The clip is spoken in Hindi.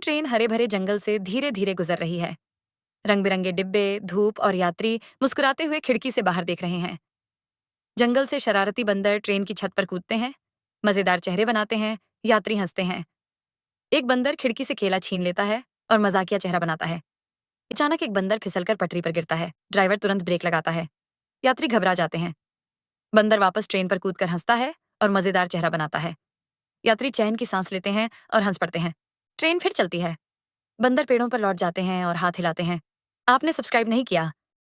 ट्रेन हरे भरे जंगल से धीरे धीरे गुजर रही है। रंग बिरंगे डिब्बे, धूप और यात्री मुस्कुराते हुए खिड़की से बाहर देख रहे हैं। जंगल से शरारती बंदर ट्रेन की छत पर कूदते हैं, मजेदार चेहरे बनाते हैं। यात्री हंसते हैं। एक बंदर खिड़की से केला छीन लेता है और मजाकिया चेहरा बनाता है। अचानक एक बंदर फिसलकर पटरी पर गिरता है। ड्राइवर तुरंत ब्रेक लगाता है। यात्री घबरा जाते हैं। बंदर वापस ट्रेन पर कूदकर हंसता है और मजेदार चेहरा बनाता है। यात्री चैन की सांस लेते हैं और हंस पड़ते हैं। ट्रेन फिर चलती है। बंदर पेड़ों पर लौट जाते हैं और हाथ हिलाते हैं। आपने सब्सक्राइब नहीं किया